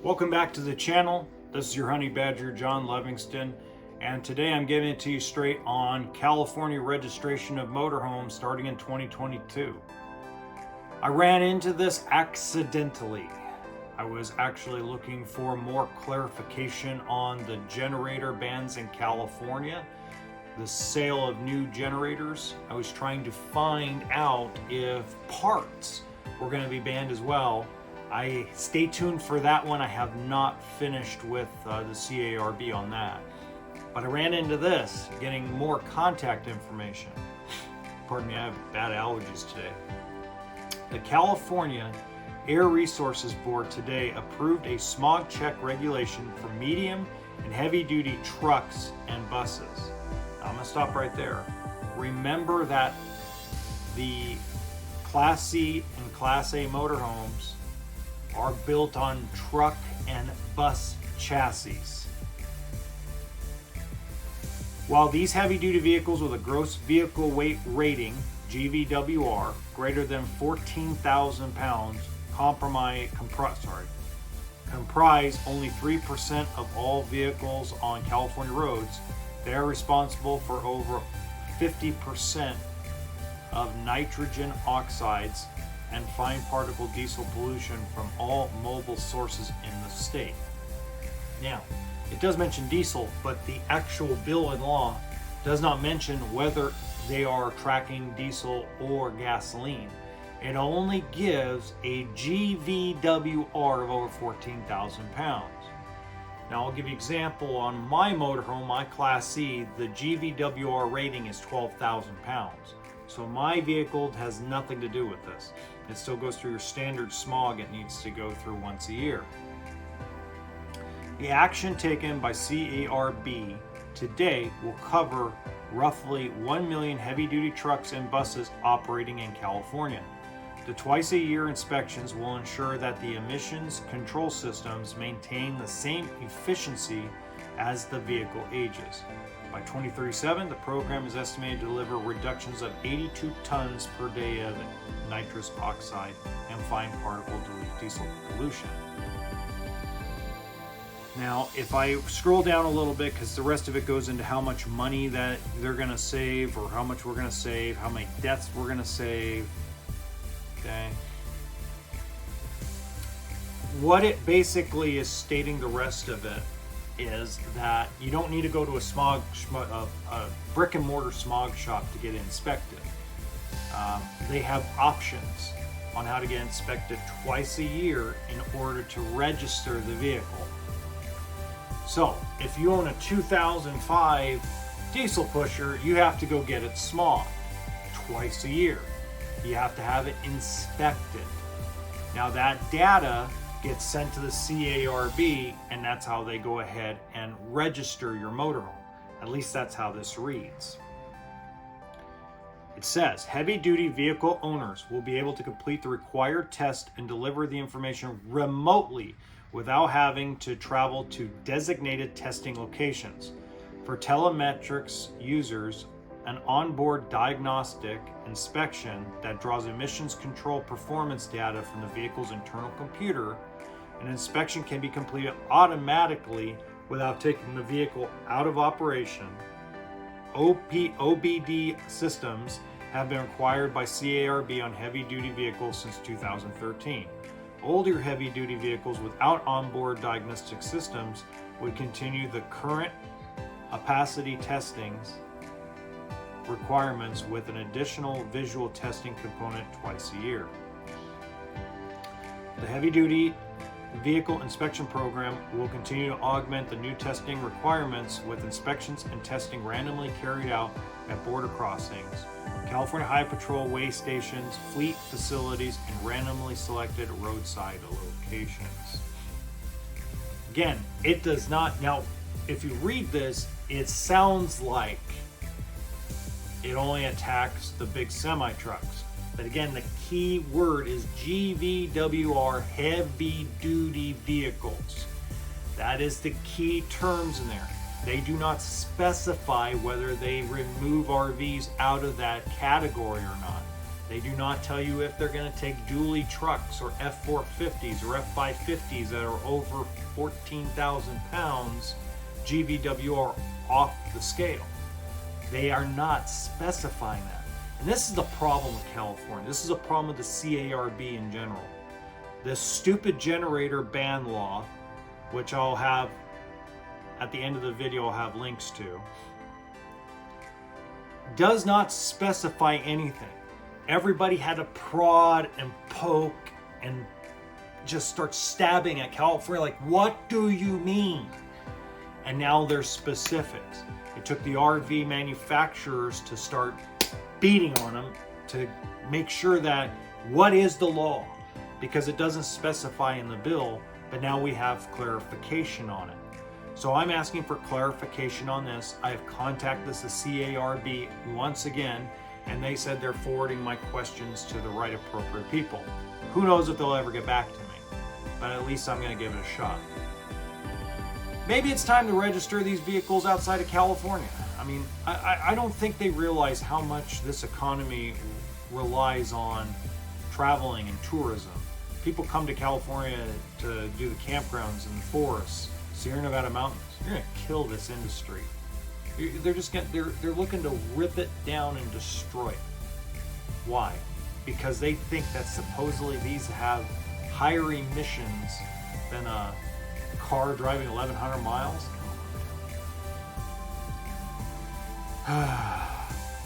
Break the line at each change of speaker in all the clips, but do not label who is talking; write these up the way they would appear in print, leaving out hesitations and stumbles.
Welcome back to the channel. This is your honey badger, John Livingston, and today I'm giving it to you straight on California registration of motorhomes starting in 2022. I ran into this accidentally. I was actually looking for more clarification on the generator bans in California, the sale of new generators. I was trying to find out if parts were going to be banned as well. Stay tuned for that one. I have not finished with the CARB on that. But I ran into this, getting more contact information. Pardon me, I have bad allergies today. The California Air Resources Board today approved a smog check regulation for medium and heavy duty trucks and buses. Now, I'm going to stop right there. Remember that the Class C and Class A motorhomes are built on truck and bus chassis. While these heavy-duty vehicles with a gross vehicle weight rating, GVWR, greater than 14,000 pounds comprise only 3% of all vehicles on California roads, they are responsible for over 50% of nitrogen oxides and fine particle diesel pollution from all mobile sources in the state. Now, it does mention diesel, but the actual bill in law does not mention whether they are tracking diesel or gasoline. It only gives a GVWR of over 14,000 pounds. Now, I'll give you an example. On my motorhome, my Class C, the GVWR rating is 12,000 pounds. So my vehicle has nothing to do with this. It still goes through your standard smog it needs to go through once a year. The action taken by CARB today will cover roughly 1 million heavy-duty trucks and buses operating in California. The twice-a-year inspections will ensure that the emissions control systems maintain the same efficiency as the vehicle ages. By 2037, the program is estimated to deliver reductions of 82 tons per day of nitrous oxide and fine particle diesel pollution. Now, if I scroll down a little bit, because the rest of it goes into how much money that they're going to save, or how much we're going to save, how many deaths we're going to save. Okay. What it basically is stating, the rest of it, is that you don't need to go to a brick and mortar smog shop to get it inspected. They have options on how to get inspected twice a year in order to register the vehicle. So if you own a 2005 diesel pusher, you have to go get it smogged twice a year. You have to have it inspected. Now that data gets sent to the CARB, and that's how they go ahead and register your motorhome. At least that's how this reads. It says heavy-duty vehicle owners will be able to complete the required test and deliver the information remotely without having to travel to designated testing locations. For Telemetrics users, an onboard diagnostic inspection that draws emissions control performance data from the vehicle's internal computer. An inspection can be completed automatically without taking the vehicle out of operation. OBD systems have been required by CARB on heavy-duty vehicles since 2013. Older heavy-duty vehicles without onboard diagnostic systems would continue the current opacity testings requirements with an additional visual testing component twice a year. The heavy-duty vehicle inspection program will continue to augment the new testing requirements with inspections and testing randomly carried out at border crossings, California Highway Patrol way stations, fleet facilities, and randomly selected roadside locations. Again, it does not, now if you read this, it sounds like it only attacks the big semi trucks. But again, the key word is GVWR, heavy duty vehicles. That is the key terms in there. They do not specify whether they remove RVs out of that category or not. They do not tell you if they're going to take dually trucks or F450s or F550s that are over 14,000 pounds GVWR off the scale. They are not specifying that. And this is the problem with California. This is a problem with the CARB in general. This stupid generator ban law, which I'll have at the end of the video, I'll have links to, does not specify anything. Everybody had to prod and poke and just start stabbing at California, like, what do you mean? And now there's specifics. It took the RV manufacturers to start beating on them to make sure that what is the law, because it doesn't specify in the bill, but now we have clarification on it. So I'm asking for clarification on this. I have contacted the CARB once again, and they said they're forwarding my questions to the right appropriate people. Who knows if they'll ever get back to me, but at least I'm going to give it a shot. Maybe it's time to register these vehicles outside of California. I mean, I don't think they realize how much this economy relies on traveling and tourism. People come to California to do the campgrounds and the forests, Sierra Nevada mountains. You're going to kill this industry. They're looking to rip it down and destroy it. Why? Because they think that supposedly these have higher emissions than a car driving 1,100 miles.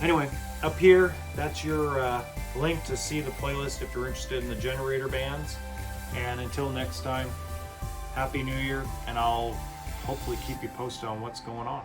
Anyway, up here, that's your link to see the playlist if you're interested in the generator bands. And until next time, Happy New Year, and I'll hopefully keep you posted on what's going on.